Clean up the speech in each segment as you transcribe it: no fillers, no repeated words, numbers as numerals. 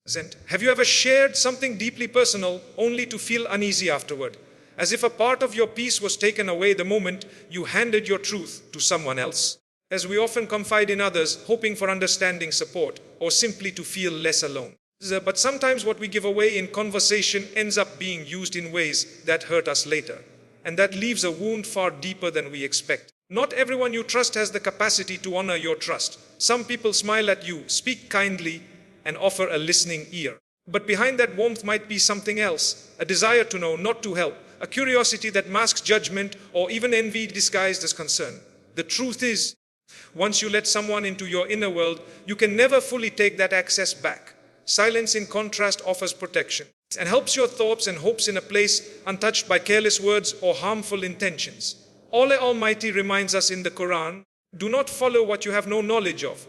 present. Have you ever shared something deeply personal only to feel uneasy afterward? As if a part of your peace was taken away the moment you handed your truth to someone else? As we often confide in others, hoping for understanding, support, or simply to feel less alone. But sometimes what we give away in conversation ends up being used in ways that hurt us later. And that leaves a wound far deeper than we expect. Not everyone you trust has the capacity to honor your trust. Some people smile at you, speak kindly, and offer a listening ear. But behind that warmth might be something else, a desire to know, not to help, a curiosity that masks judgment or even envy disguised as concern. The truth is, once you let someone into your inner world, you can never fully take that access back. Silence, in contrast, offers protection and helps your thoughts and hopes in a place untouched by careless words or harmful intentions. Allah Almighty reminds us in the Quran, do not follow what you have no knowledge of.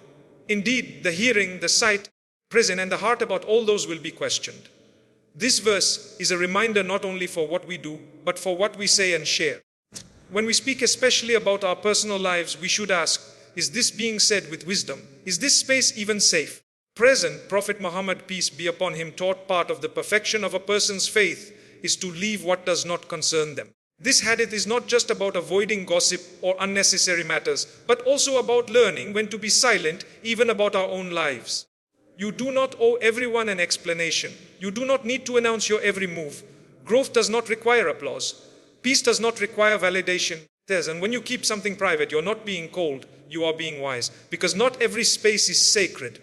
Indeed, the hearing, the sight, present, and the heart about all those will be questioned. This verse is a reminder not only for what we do, but for what we say and share. When we speak especially about our personal lives, we should ask, is this being said with wisdom? Is this space even safe? Present, Prophet Muhammad, peace be upon him, taught part of the perfection of a person's faith is to leave what does not concern them. This hadith is not just about avoiding gossip or unnecessary matters, but also about learning when to be silent, even about our own lives. You do not owe everyone an explanation. You do not need to announce your every move. Growth does not require applause. Peace does not require validation. And when you keep something private, you're not being cold, you are being wise. Because not every space is sacred.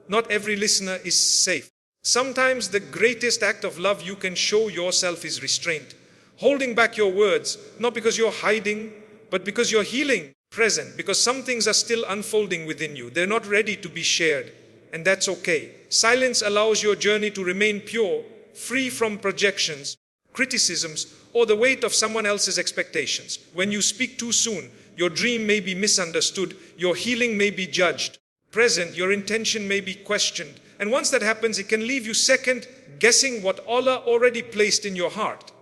Not every listener is safe. Sometimes the greatest act of love you can show yourself is restraint. Holding back your words, not because you're hiding, but because you're healing. Present, because some things are still unfolding within you. They're not ready to be shared. And that's okay. Silence allows your journey to remain pure, free from projections, criticisms, or the weight of someone else's expectations. When you speak too soon, your dream may be misunderstood, your healing may be judged. Present, your intention may be questioned. And once that happens, it can leave you second guessing what Allah already placed in your heart.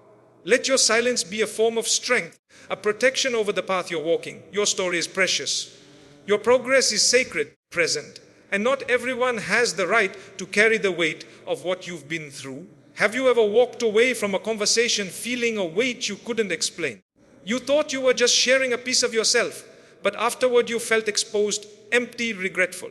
Let your silence be a form of strength, a protection over the path you're walking. Your story is precious. Your progress is sacred. Present. And not everyone has the right to carry the weight of what you've been through. Have you ever walked away from a conversation feeling a weight you couldn't explain? You thought you were just sharing a piece of yourself, but afterward you felt exposed, empty, regretful.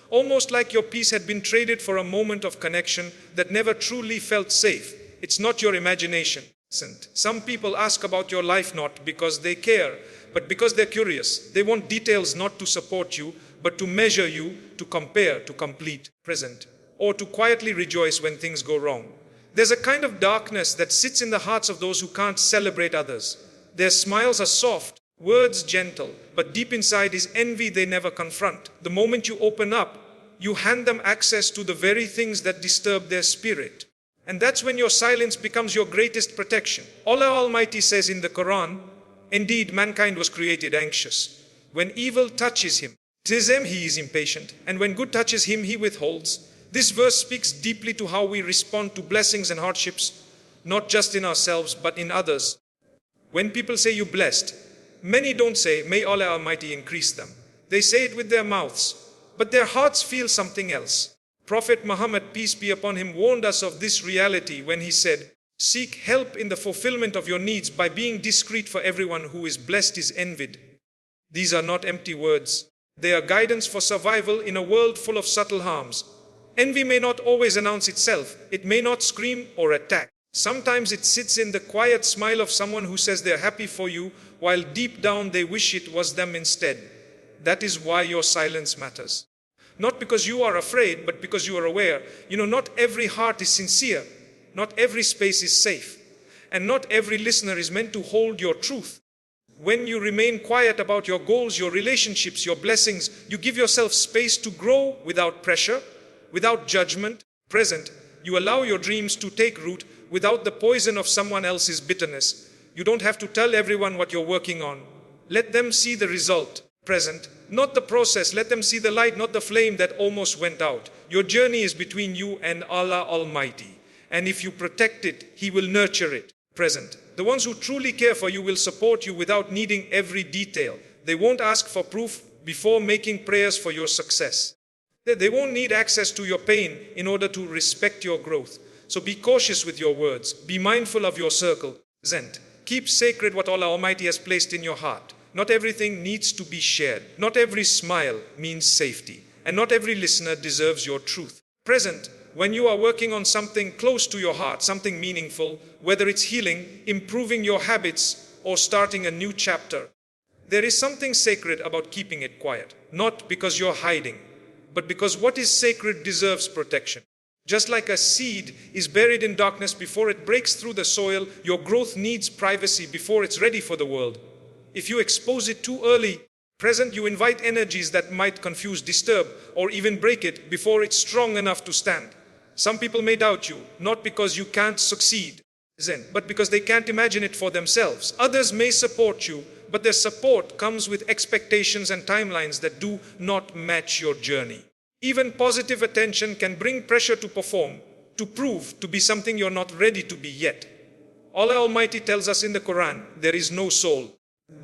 Almost like your peace had been traded for a moment of connection that never truly felt safe. It's not your imagination. Some people ask about your life not because they care, but because they're curious. They want details not to support you, but to measure you, to compare, to complete. Present. Or to quietly rejoice when things go wrong. There's a kind of darkness that sits in the hearts of those who can't celebrate others. Their smiles are soft, words gentle, but deep inside is envy they never confront. The moment you open up, you hand them access to the very things that disturb their spirit. And that's when your silence becomes your greatest protection. Allah Almighty says in the Quran, indeed mankind was created anxious. When evil touches him, 'tis him he is impatient, and when good touches him, he withholds. This verse speaks deeply to how we respond to blessings and hardships, not just in ourselves, but in others. When people say you're blessed, many don't say, may Allah Almighty increase them. They say it with their mouths, but their hearts feel something else. Prophet Muhammad, peace be upon him, warned us of this reality when he said, seek help in the fulfillment of your needs by being discreet, for everyone who is blessed is envied. These are not empty words. They are guidance for survival in a world full of subtle harms. Envy may not always announce itself. It may not scream or attack. Sometimes it sits in the quiet smile of someone who says they're happy for you, while deep down they wish it was them instead. That is why your silence matters. Not because you are afraid, but because you are aware. Not every heart is sincere. Not every space is safe. And not every listener is meant to hold your truth. When you remain quiet about your goals, your relationships, your blessings, you give yourself space to grow without pressure, without judgment. Present, you allow your dreams to take root without the poison of someone else's bitterness. You don't have to tell everyone what you're working on. Let them see the result. Present, not the process. Let them see the light, not the flame that almost went out. Your journey is between you and Allah Almighty. And if you protect it, He will nurture it. Present, the ones who truly care for you will support you without needing every detail. They won't ask for proof before making prayers for your success. They won't need access to your pain in order to respect your growth. So be cautious with your words. Be mindful of your circle. Zent. Keep sacred what Allah Almighty has placed in your heart. Not everything needs to be shared. Not every smile means safety. And not every listener deserves your truth. Present. When you are working on something close to your heart, something meaningful, whether it's healing, improving your habits, or starting a new chapter, there is something sacred about keeping it quiet. Not because you're hiding, but because what is sacred deserves protection. Just like a seed is buried in darkness before it breaks through the soil, your growth needs privacy before it's ready for the world. If you expose it too early, present, you invite energies that might confuse, disturb, or even break it before it's strong enough to stand. Some people may doubt you, not because you can't succeed, Zen, but because they can't imagine it for themselves. Others may support you, but their support comes with expectations and timelines that do not match your journey. Even positive attention can bring pressure to perform, to prove, to be something you're not ready to be yet. Allah Almighty tells us in the Quran, there is no soul,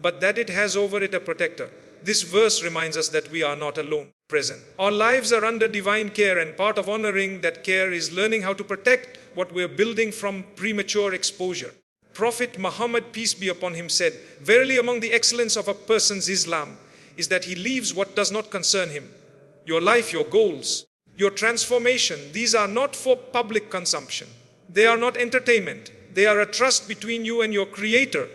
but that it has over it a protector. This verse reminds us that we are not alone. Present. Our lives are under divine care, and part of honoring that care is learning how to protect what we're building from premature exposure. Prophet Muhammad, peace be upon him, said, verily among the excellence of a person's Islam is that he leaves what does not concern him. Your life, your goals, your transformation, these are not for public consumption. They are not entertainment. They are a trust between you and your Creator.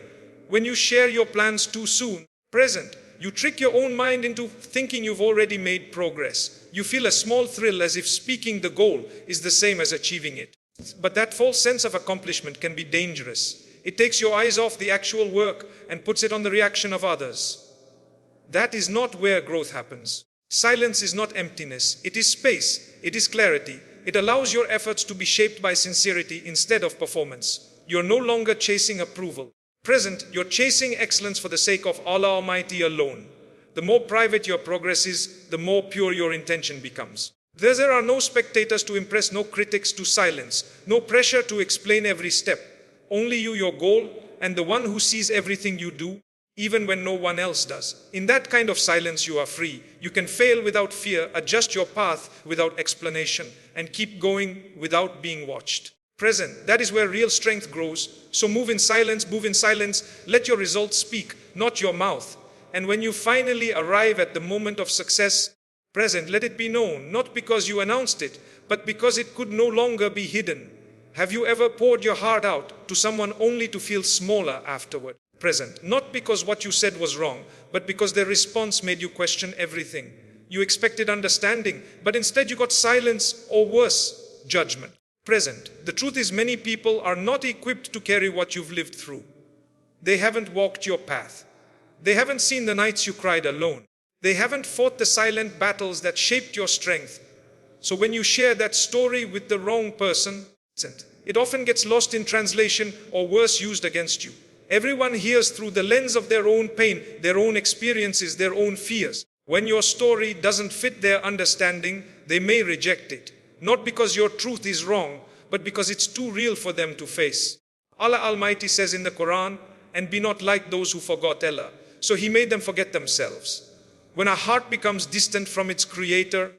When you share your plans too soon, present, you trick your own mind into thinking you've already made progress. You feel a small thrill as if speaking the goal is the same as achieving it. But that false sense of accomplishment can be dangerous. It takes your eyes off the actual work and puts it on the reaction of others. That is not where growth happens. Silence is not emptiness. It is space. It is clarity. It allows your efforts to be shaped by sincerity instead of performance. You're no longer chasing approval. Present, you're chasing excellence for the sake of Allah Almighty alone. The more private your progress is, the more pure your intention becomes. There are no spectators to impress, no critics to silence, no pressure to explain every step. Only you, your goal, and the one who sees everything you do, even when no one else does. In that kind of silence, you are free. You can fail without fear, adjust your path without explanation, and keep going without being watched. Present, that is where real strength grows. So move in silence, let your results speak, not your mouth. And when you finally arrive at the moment of success, present, let it be known, not because you announced it, but because it could no longer be hidden. Have you ever poured your heart out to someone only to feel smaller afterward? Present, not because what you said was wrong, but because their response made you question everything. You expected understanding, but instead you got silence, or worse, judgment. Present, the truth is many people are not equipped to carry what you've lived through. They haven't walked your path. They haven't seen the nights you cried alone. They haven't fought the silent battles that shaped your strength. So when you share that story with the wrong person, it often gets lost in translation, or worse, used against you. Everyone hears through the lens of their own pain, their own experiences, their own fears. When your story doesn't fit their understanding, they may reject it. Not because your truth is wrong, but because it's too real for them to face. Allah Almighty says in the Quran, and be not like those who forgot Allah. So He made them forget themselves. When a heart becomes distant from its Creator,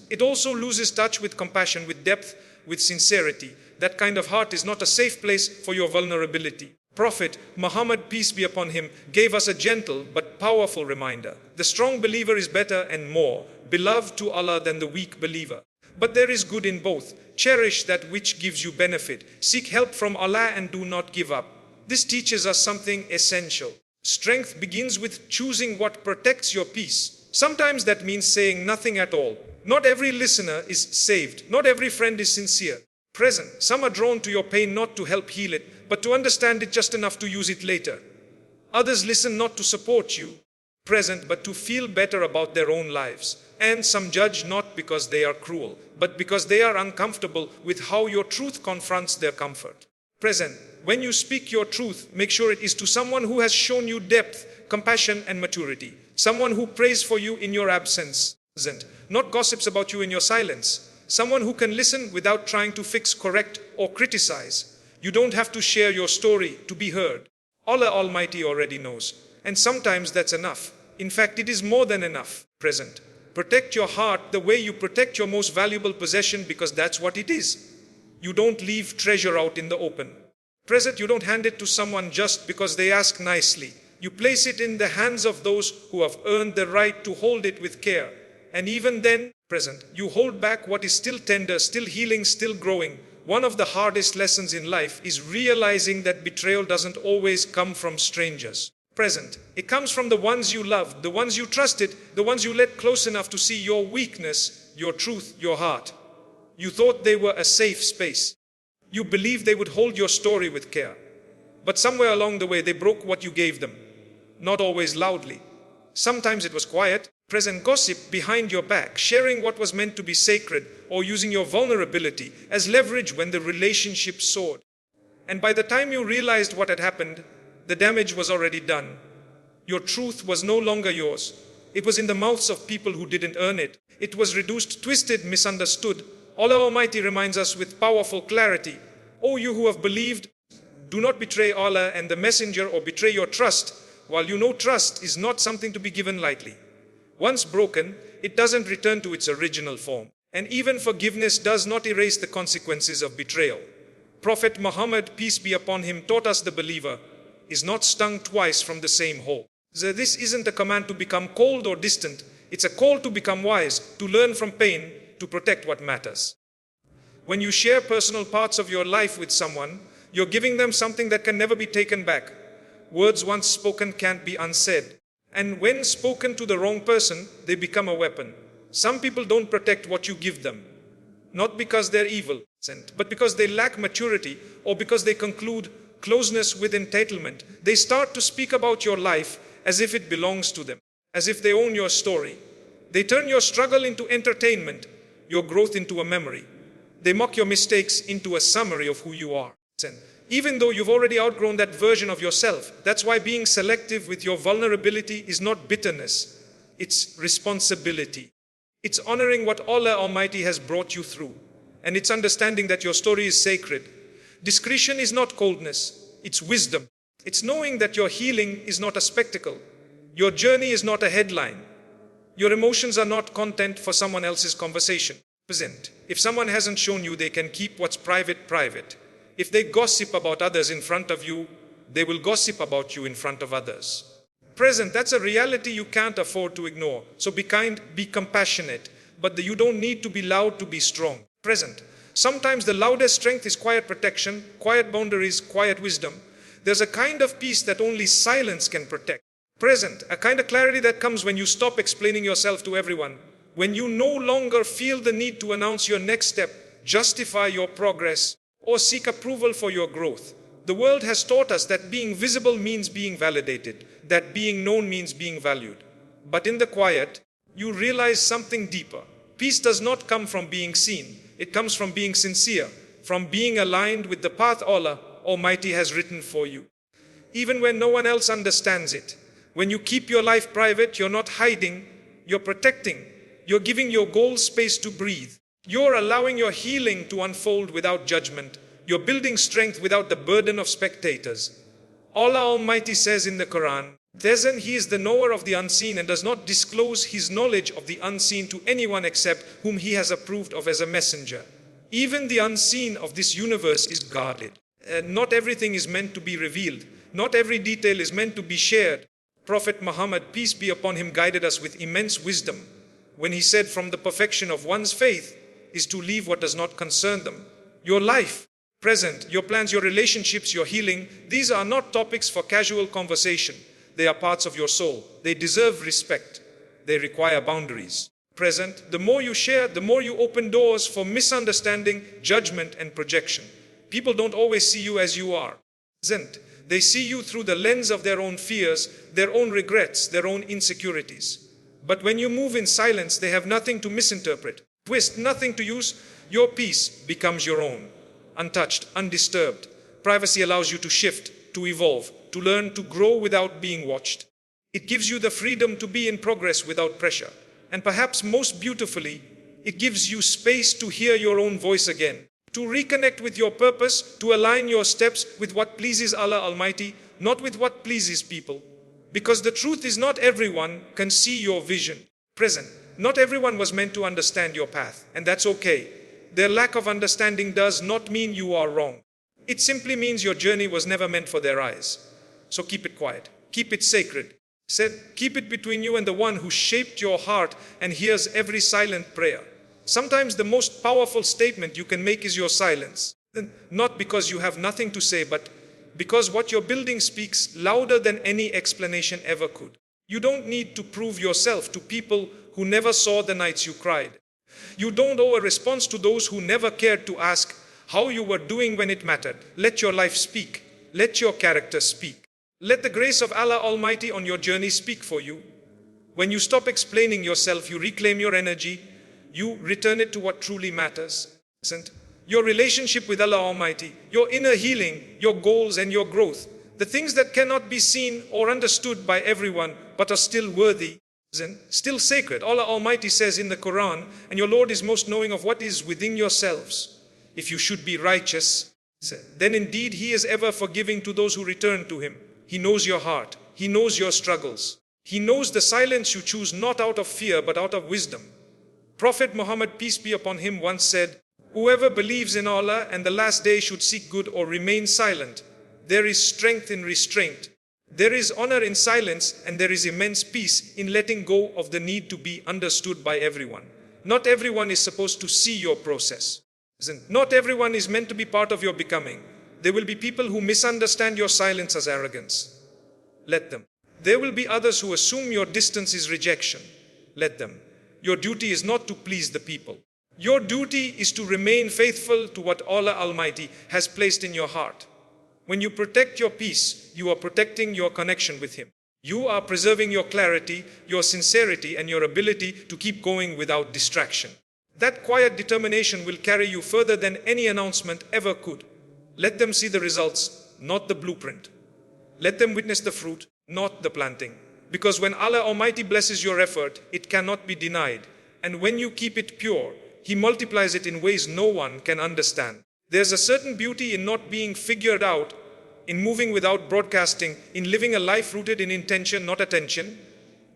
it also loses touch with compassion, with depth, with sincerity. That kind of heart is not a safe place for your vulnerability. Prophet Muhammad, peace be upon him, gave us a gentle but powerful reminder. The strong believer is better and more beloved to Allah than the weak believer. But there is good in both. Cherish that which gives you benefit. Seek help from Allah and do not give up. This teaches us something essential. Strength begins with choosing what protects your peace. Sometimes that means saying nothing at all. Not every listener is saved. Not every friend is sincere. Present, some are drawn to your pain not to help heal it, but to understand it just enough to use it later. Others listen not to support you, present, but to feel better about their own lives. And some judge not because they are cruel, but because they are uncomfortable with how your truth confronts their comfort. Present, when you speak your truth, make sure it is to someone who has shown you depth, compassion, and maturity. Someone who prays for you in your absence, not gossips about you in your silence. Someone who can listen without trying to fix, correct, or criticize. You don't have to share your story to be heard. Allah Almighty already knows. And sometimes that's enough. In fact, it is more than enough. Present. Protect your heart the way you protect your most valuable possession, because that's what it is. You don't leave treasure out in the open. Present, you don't hand it to someone just because they ask nicely. You place it in the hands of those who have earned the right to hold it with care. And even then, present, you hold back what is still tender, still healing, still growing. One of the hardest lessons in life is realizing that betrayal doesn't always come from strangers. Present, it comes from the ones you loved, the ones you trusted, the ones you let close enough to see your weakness, your truth, your heart. You thought they were a safe space. You believed they would hold your story with care. But somewhere along the way, they broke what you gave them. Not always loudly. Sometimes it was quiet, present gossip behind your back, sharing what was meant to be sacred, or using your vulnerability as leverage when the relationship soared. And by the time you realized what had happened, the damage was already done. Your truth was no longer yours. It was in the mouths of people who didn't earn it. It was reduced, twisted, misunderstood. Allah Almighty reminds us with powerful clarity, O you who have believed, do not betray Allah and the Messenger or betray your trust, while you know trust is not something to be given lightly. Once broken, it doesn't return to its original form. And even forgiveness does not erase the consequences of betrayal. Prophet Muhammad, peace be upon him, taught us the believer is not stung twice from the same hole. So this isn't a command to become cold or distant. It's a call to become wise, to learn from pain, to protect what matters. When you share personal parts of your life with someone, you're giving them something that can never be taken back. Words once spoken can't be unsaid. And when spoken to the wrong person, they become a weapon. Some people don't protect what you give them. Not because they're evil, but because they lack maturity, or because they conclude closeness with entitlement. They start to speak about your life as if it belongs to them, as if they own your story. They turn your struggle into entertainment, your growth into a memory. They mock your mistakes into a summary of who you are. Even though you've already outgrown that version of yourself. That's why being selective with your vulnerability is not bitterness. It's responsibility. It's honoring what Allah Almighty has brought you through. And it's understanding that your story is sacred. Discretion is not coldness. It's wisdom. It's knowing that your healing is not a spectacle. Your journey is not a headline. Your emotions are not content for someone else's conversation. Present. If someone hasn't shown you, they can keep what's private, private. If they gossip about others in front of you, they will gossip about you in front of others. Present, that's a reality you can't afford to ignore. So be kind, be compassionate, but you don't need to be loud to be strong. Present, sometimes the loudest strength is quiet protection, quiet boundaries, quiet wisdom. There's a kind of peace that only silence can protect. Present, a kind of clarity that comes when you stop explaining yourself to everyone. When you no longer feel the need to announce your next step, justify your progress, or seek approval for your growth. The world has taught us that being visible means being validated, that being known means being valued. But in the quiet, you realize something deeper. Peace does not come from being seen. It comes from being sincere, from being aligned with the path Allah Almighty has written for you. Even when no one else understands it. When you keep your life private, you're not hiding, you're protecting. You're giving your goals space to breathe. You're allowing your healing to unfold without judgment. You're building strength without the burden of spectators. Allah Almighty says in the Quran, "Then He is the knower of the unseen and does not disclose His knowledge of the unseen to anyone except whom He has approved of as a messenger." Even the unseen of this universe is guarded. Not everything is meant to be revealed. Not every detail is meant to be shared. Prophet Muhammad, peace be upon him, guided us with immense wisdom when he said, from the perfection of one's faith is to leave what does not concern them. Your life, present, your plans, your relationships, your healing, these are not topics for casual conversation. They are parts of your soul. They deserve respect. They require boundaries. Present, the more you share, the more you open doors for misunderstanding, judgment, and projection. People don't always see you as you are. Present, they see you through the lens of their own fears, their own regrets, their own insecurities. But when you move in silence, they have nothing to misinterpret. Twist, nothing to use. Your peace becomes your own, untouched, undisturbed. Privacy allows you to shift, to evolve, to learn, to grow without being watched. It gives you the freedom to be in progress without pressure. And perhaps most beautifully, it gives you space to hear your own voice again, to reconnect with your purpose, to align your steps with what pleases Allah Almighty, not with what pleases people. Because the truth is, not everyone can see your vision. Present, Not everyone was meant to understand your path, and that's okay. Their lack of understanding does not mean you are wrong. It simply means your journey was never meant for their eyes. So keep it quiet. Keep it sacred. Said, keep it between you and the one who shaped your heart and hears every silent prayer. Sometimes the most powerful statement you can make is your silence. Not because you have nothing to say, but because what you're building speaks louder than any explanation ever could. You don't need to prove yourself to people who never saw the nights you cried. You don't owe a response to those who never cared to ask how you were doing when it mattered. Let your life speak. Let your character speak. Let the grace of Allah Almighty on your journey speak for you. When you stop explaining yourself, you reclaim your energy. You return it to what truly matters. Your relationship with Allah Almighty, your inner healing, your goals and your growth. The things that cannot be seen or understood by everyone, but are still worthy, still sacred. Allah Almighty says in the Quran, and your Lord is most knowing of what is within yourselves. If you should be righteous, then indeed He is ever forgiving to those who return to Him. He knows your heart. He knows your struggles. He knows the silence you choose not out of fear but out of wisdom. Prophet Muhammad, peace be upon him, once said, whoever believes in Allah and the last day should seek good or remain silent. There is strength in restraint. There is honor in silence, and there is immense peace in letting go of the need to be understood by everyone. Not everyone is supposed to see your process. Not everyone is meant to be part of your becoming. There will be people who misunderstand your silence as arrogance. Let them. There will be others who assume your distance is rejection. Let them. Your duty is not to please the people. Your duty is to remain faithful to what Allah Almighty has placed in your heart. When you protect your peace, you are protecting your connection with Him. You are preserving your clarity, your sincerity, and your ability to keep going without distraction. That quiet determination will carry you further than any announcement ever could. Let them see the results, not the blueprint. Let them witness the fruit, not the planting. Because when Allah Almighty blesses your effort, it cannot be denied. And when you keep it pure, He multiplies it in ways no one can understand. There's a certain beauty in not being figured out, in moving without broadcasting, in living a life rooted in intention, not attention,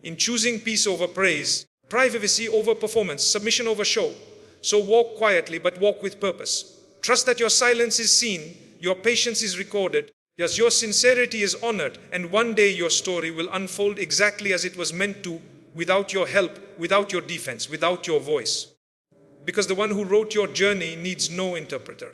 in choosing peace over praise, privacy over performance, submission over show. So walk quietly, but walk with purpose. Trust that your silence is seen, your patience is recorded, yes, your sincerity is honored, and one day your story will unfold exactly as it was meant to, without your help, without your defense, without your voice. Because the one who wrote your journey needs no interpreter.